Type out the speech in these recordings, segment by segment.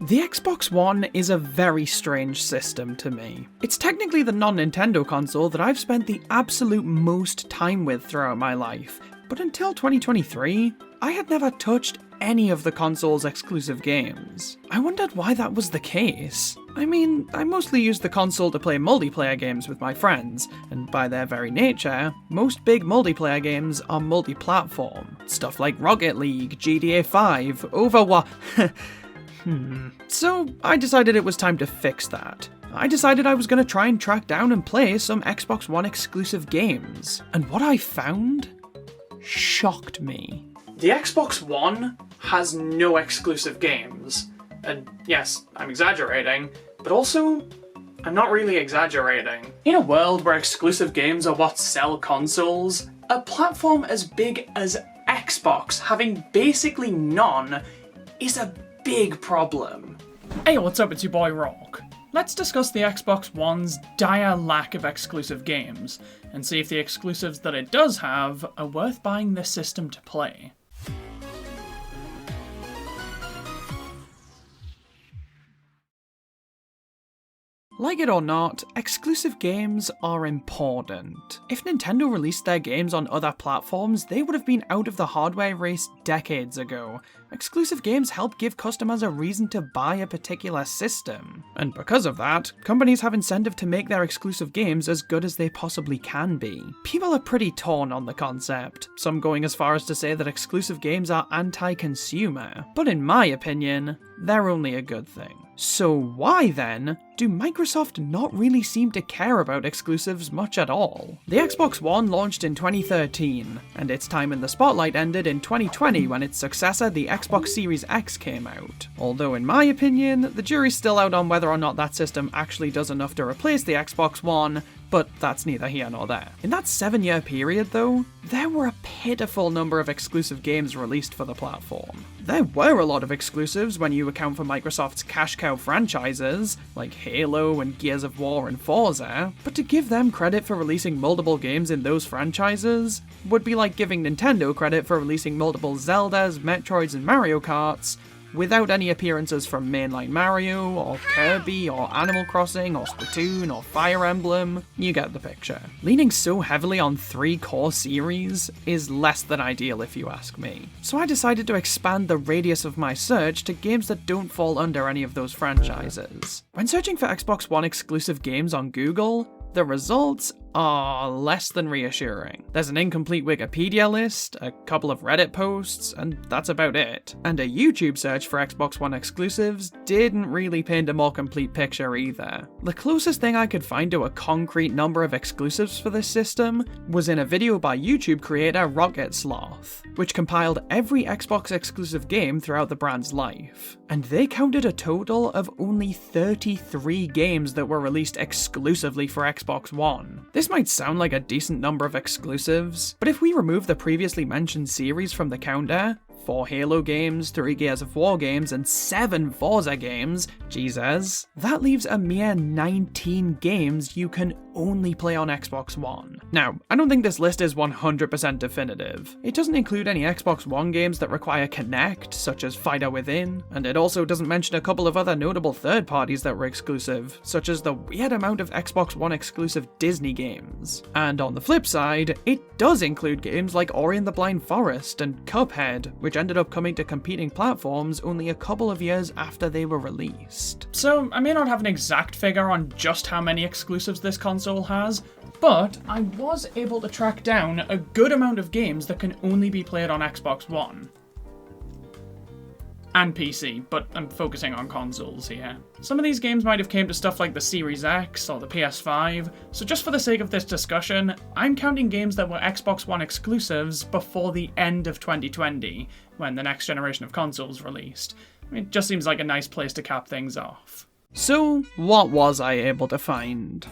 The Xbox One is a very strange system to me. It's technically the non-Nintendo console that I've spent the absolute most time with throughout my life, but until 2023, I had never touched any of the console's exclusive games. I wondered why that was the case. I mean, I mostly used the console to play multiplayer games with my friends, and by their very nature, most big multiplayer games are multi-platform. Stuff like Rocket League, GTA 5, Overwatch... So I decided it was time to fix that. I decided I was going to try and track down and play some Xbox One exclusive games. And what I found shocked me. The Xbox One has no exclusive games. And yes, I'm exaggerating, but also, I'm not really exaggerating. In a world where exclusive games are what sell consoles, a platform as big as Xbox having basically none is a big problem. Hey, what's up? It's your boy Rock. Let's discuss the Xbox One's dire lack of exclusive games, and see if the exclusives that it does have are worth buying this system to play. Like it or not, exclusive games are important. If Nintendo released their games on other platforms, they would have been out of the hardware race decades ago. Exclusive games help give customers a reason to buy a particular system. And because of that, companies have incentive to make their exclusive games as good as they possibly can be. People are pretty torn on the concept, some going as far as to say that exclusive games are anti-consumer. But in my opinion, they're only a good thing. So why then do Microsoft not really seem to care about exclusives much at all? The Xbox One launched in 2013, and its time in the spotlight ended in 2020 when its successor, the Xbox Series X, came out. Although in my opinion, the jury's still out on whether or not that system actually does enough to replace the Xbox One, but that's neither here nor there. In that 7-year period though, there were a pitiful number of exclusive games released for the platform. There were a lot of exclusives when you account for Microsoft's cash cow franchises, like Halo and Gears of War and Forza, but to give them credit for releasing multiple games in those franchises would be like giving Nintendo credit for releasing multiple Zeldas, Metroids and Mario Karts, without any appearances from mainline Mario, or Kirby, or Animal Crossing, or Splatoon, or Fire Emblem. You get the picture. Leaning so heavily on 3 core series is less than ideal if you ask me. So I decided to expand the radius of my search to games that don't fall under any of those franchises. When searching for Xbox One exclusive games on Google, the results are less than reassuring. There's an incomplete Wikipedia list, a couple of Reddit posts, and that's about it. And a YouTube search for Xbox One exclusives didn't really paint a more complete picture either. The closest thing I could find to a concrete number of exclusives for this system was in a video by YouTube creator Rocket Sloth, which compiled every Xbox exclusive game throughout the brand's life. And they counted a total of only 33 games that were released exclusively for Xbox One. This might sound like a decent number of exclusives, but if we remove the previously mentioned series from the counter, 4 Halo games, 3 Gears of War games, and 7 Forza games, Jesus, that leaves a mere 19 games you can only play on Xbox One. Now, I don't think this list is 100% definitive. It doesn't include any Xbox One games that require Kinect, such as Fighter Within, and it also doesn't mention a couple of other notable third parties that were exclusive, such as the weird amount of Xbox One exclusive Disney games. And on the flip side, it does include games like Ori and the Blind Forest and Cuphead, which ended up coming to competing platforms only a couple of years after they were released. So, I may not have an exact figure on just how many exclusives this console has, but I was able to track down a good amount of games that can only be played on Xbox One. And PC, but I'm focusing on consoles here. Some of these games might have came to stuff like the Series X or the PS5, so just for the sake of this discussion, I'm counting games that were Xbox One exclusives before the end of 2020, when the next generation of consoles released. It just seems like a nice place to cap things off. So, what was I able to find?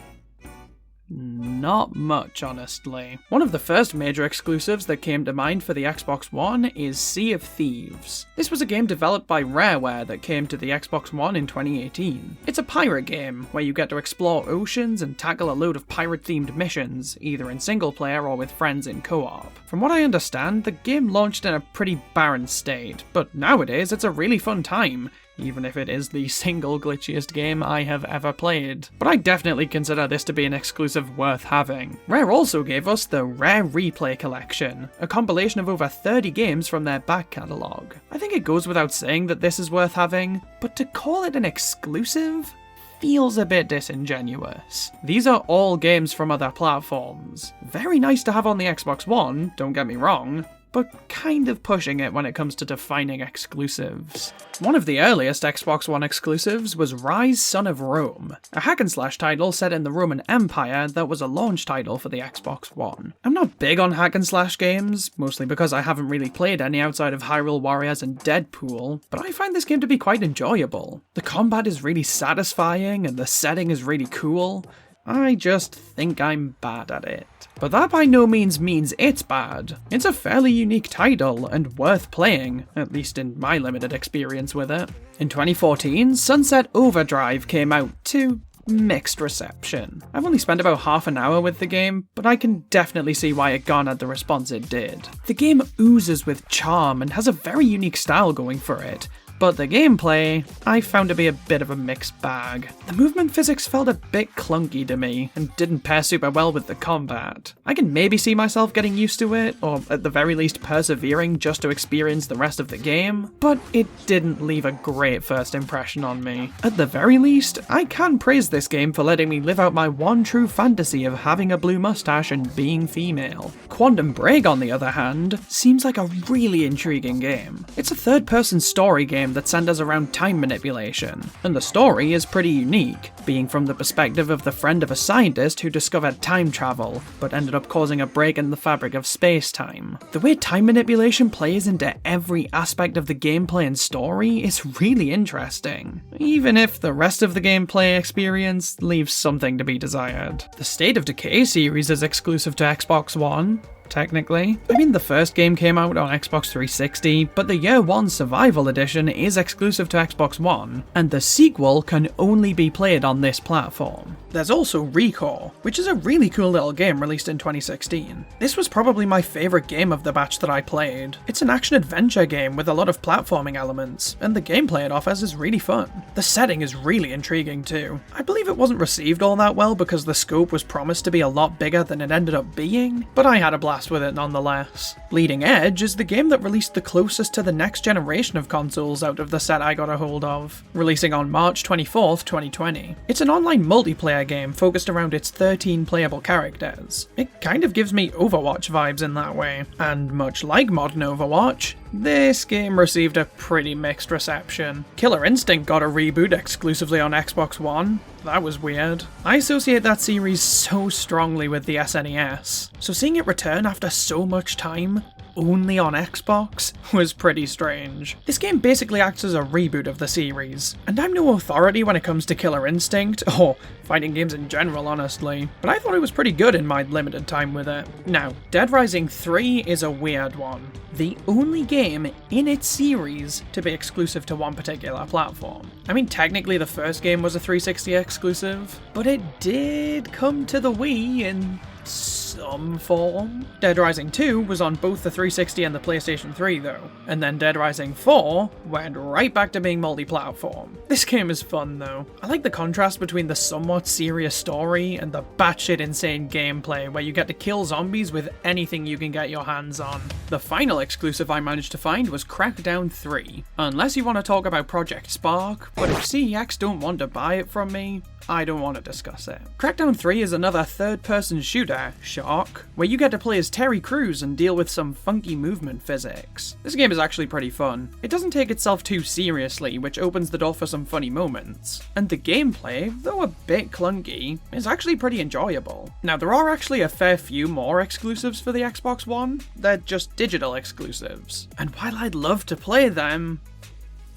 Not much, honestly. One of the first major exclusives that came to mind for the Xbox One is Sea of Thieves. This was a game developed by Rareware that came to the Xbox One in 2018. It's a pirate game, where you get to explore oceans and tackle a load of pirate-themed missions, either in single player or with friends in co-op. From what I understand, the game launched in a pretty barren state, but nowadays it's a really fun time. even if it is the single glitchiest game I have ever played. But I definitely consider this to be an exclusive worth having. Rare also gave us the Rare Replay Collection, a compilation of over 30 games from their back catalogue. I think it goes without saying that this is worth having, but to call it an exclusive feels a bit disingenuous. These are all games from other platforms. Very nice to have on the Xbox One, don't get me wrong, but kind of pushing it when it comes to defining exclusives. One of the earliest Xbox One exclusives was Ryse Son of Rome, a hack-and-slash title set in the Roman Empire that was a launch title for the Xbox One. I'm not big on hack-and-slash games, mostly because I haven't really played any outside of Hyrule Warriors and Deadpool, but I find this game to be quite enjoyable. The combat is really satisfying and the setting is really cool. I just think I'm bad at it. But that by no means it's bad. It's a fairly unique title and worth playing, at least in my limited experience with it. In 2014, Sunset Overdrive came out to mixed reception. I've only spent about half an hour with the game, but I can definitely see why it garnered the response it did. The game oozes with charm and has a very unique style going for it, but the gameplay, I found to be a bit of a mixed bag. The movement physics felt a bit clunky to me, and didn't pair super well with the combat. I can maybe see myself getting used to it, or at the very least persevering just to experience the rest of the game, but it didn't leave a great first impression on me. At the very least, I can praise this game for letting me live out my one true fantasy of having a blue mustache and being female. Quantum Break, on the other hand, seems like a really intriguing game. It's a third-person story game that centers around time manipulation, and the story is pretty unique, being from the perspective of the friend of a scientist who discovered time travel, but ended up causing a break in the fabric of space-time. The way time manipulation plays into every aspect of the gameplay and story is really interesting, even if the rest of the gameplay experience leaves something to be desired. The State of Decay series is exclusive to Xbox One, technically. I mean, the first game came out on Xbox 360, but the Year 1 Survival Edition is exclusive to Xbox One, and the sequel can only be played on this platform. There's also Recore, which is a really cool little game released in 2016. This was probably my favourite game of the batch that I played. It's an action-adventure game with a lot of platforming elements, and the gameplay it offers is really fun. The setting is really intriguing too. I believe it wasn't received all that well because the scope was promised to be a lot bigger than it ended up being, but I had a blast with it nonetheless. Bleeding Edge is the game that released the closest to the next generation of consoles out of the set I got a hold of, releasing on March 24th, 2020. It's an online multiplayer game focused around its 13 playable characters. It kind of gives me Overwatch vibes in that way, and much like modern Overwatch, this game received a pretty mixed reception. Killer Instinct got a reboot exclusively on Xbox One. That was weird. I associate that series so strongly with the SNES, so seeing it return after so much time, only on Xbox, was pretty strange. This game basically acts as a reboot of the series, and I'm no authority when it comes to Killer Instinct, or fighting games in general honestly, but I thought it was pretty good in my limited time with it. Now, Deadrising 3 is a weird one. The only game in its series to be exclusive to one particular platform. I mean, technically the first game was a 360 exclusive, but it did come to the Wii in some form. Deadrising 2 was on both the 360 and the PlayStation 3 though, and then Deadrising 4 went right back to being multi-platform. This game is fun though. I like the contrast between the somewhat serious story and the batshit insane gameplay where you get to kill zombies with anything you can get your hands on. The final exclusive I managed to find was Crackdown 3. Unless you want to talk about Project Spark, but if CEX don't want to buy it from me, I don't want to discuss it. Crackdown 3 is another third-person shooter, shock, where you get to play as Terry Crews and deal with some funky movement physics. This game is actually pretty fun. It doesn't take itself too seriously, which opens the door for some funny moments. And the gameplay, though a bit clunky, is actually pretty enjoyable. Now, there are actually a fair few more exclusives for the Xbox One. They're just digital exclusives. And while I'd love to play them,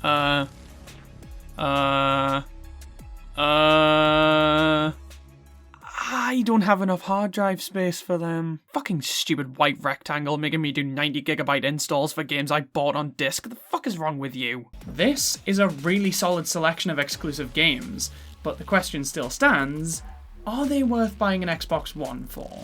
I don't have enough hard drive space for them. Fucking stupid white rectangle making me do 90GB installs for games I bought on disc. The fuck is wrong with you? This is a really solid selection of exclusive games, but the question still stands, are they worth buying an Xbox One for?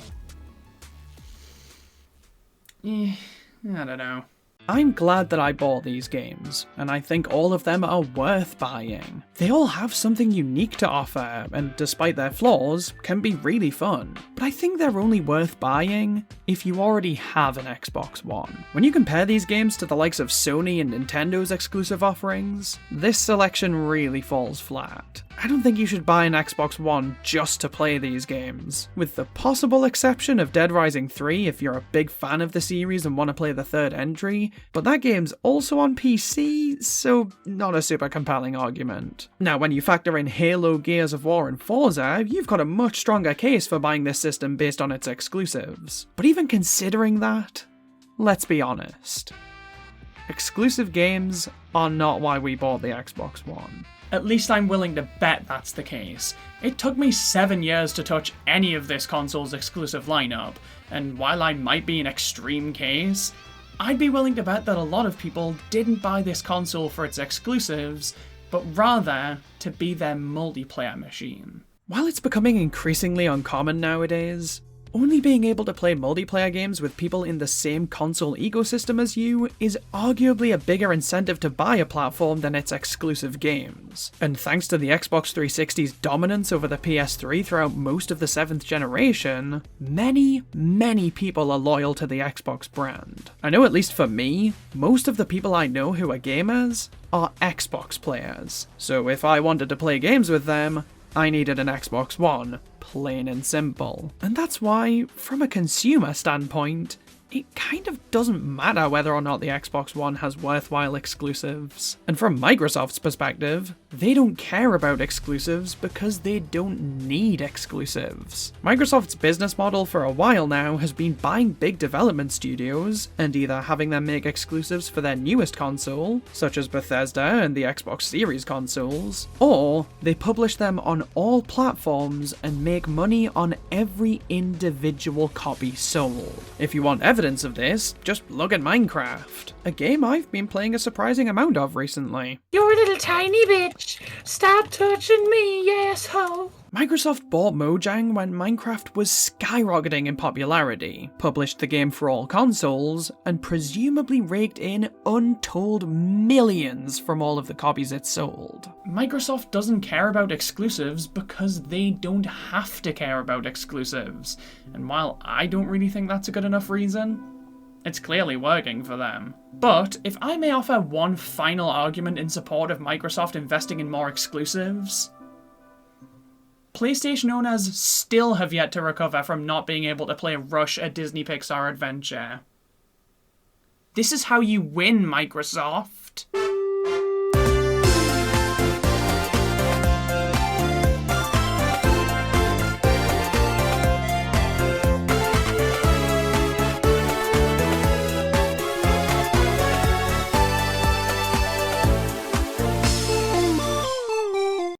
I don't know. I'm glad that I bought these games, and I think all of them are worth buying. They all have something unique to offer, and despite their flaws, can be really fun. But I think they're only worth buying if you already have an Xbox One. When you compare these games to the likes of Sony and Nintendo's exclusive offerings, this selection really falls flat. I don't think you should buy an Xbox One just to play these games, with the possible exception of Deadrising 3 if you're a big fan of the series and want to play the third entry, but that game's also on PC, so not a super compelling argument. Now, when you factor in Halo, Gears of War, and Forza, you've got a much stronger case for buying this system based on its exclusives. But even considering that, let's be honest. Exclusive games are not why we bought the Xbox One. At least I'm willing to bet that's the case. It took me 7 years to touch any of this console's exclusive lineup, and while I might be an extreme case, I'd be willing to bet that a lot of people didn't buy this console for its exclusives, but rather to be their multiplayer machine. While it's becoming increasingly uncommon nowadays, only being able to play multiplayer games with people in the same console ecosystem as you is arguably a bigger incentive to buy a platform than its exclusive games. And thanks to the Xbox 360's dominance over the PS3 throughout most of the 7th generation, many people are loyal to the Xbox brand. I know at least for me, most of the people I know who are gamers are Xbox players. So if I wanted to play games with them, I needed an Xbox One, plain and simple. And that's why, from a consumer standpoint, it kind of doesn't matter whether or not the Xbox One has worthwhile exclusives. And from Microsoft's perspective, they don't care about exclusives because they don't need exclusives. Microsoft's business model for a while now has been buying big development studios and either having them make exclusives for their newest console, such as Bethesda and the Xbox Series consoles, or they publish them on all platforms and make money on every individual copy sold. If you want evidence of this, just look at Minecraft, a game I've been playing a surprising amount of recently. You're a little tiny bitch. Stop touching me, you asshole. Microsoft bought Mojang when Minecraft was skyrocketing in popularity, published the game for all consoles, and presumably raked in untold millions from all of the copies it sold. Microsoft doesn't care about exclusives because they don't have to care about exclusives, and while I don't really think that's a good enough reason, it's clearly working for them. But if I may offer one final argument in support of Microsoft investing in more exclusives, PlayStation owners still have yet to recover from not being able to play Rush, a Disney Pixar adventure. This is how you win, Microsoft.